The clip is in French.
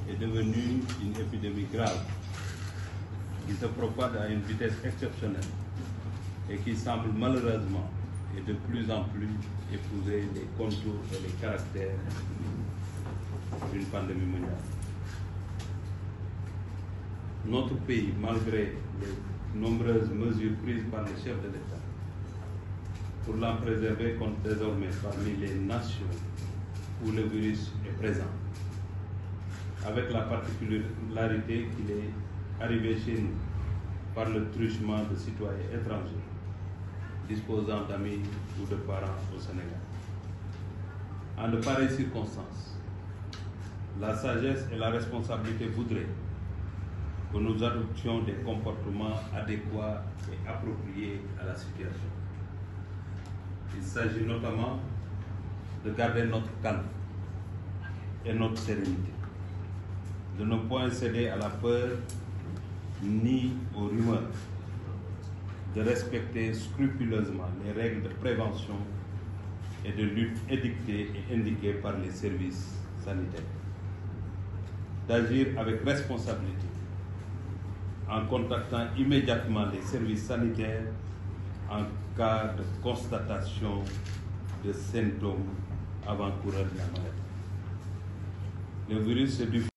est devenue une épidémie grave qui se propage à une vitesse exceptionnelle et qui semble malheureusement et de plus en plus épouser les contours et les caractères d'une pandémie mondiale. Notre pays, malgré les nombreuses mesures prises par les chefs de l'État pour l'en préserver, compte désormais parmi les nations où le virus est présent, avec la particularité qu'il est arrivé chez nous par le truchement de citoyens étrangers disposant d'amis ou de parents au Sénégal. En de pareilles circonstances, la sagesse et la responsabilité voudraient que nous adoptions des comportements adéquats et appropriés à la situation. Il s'agit notamment de garder notre calme et notre sérénité, de ne point céder à la peur ni aux rumeurs, de respecter scrupuleusement les règles de prévention et de lutte édictées et indiquées par les services sanitaires, d'agir avec responsabilité en contactant immédiatement les services sanitaires en cas de constatation de symptômes avant-coureurs de la maladie. Le virus se diffuse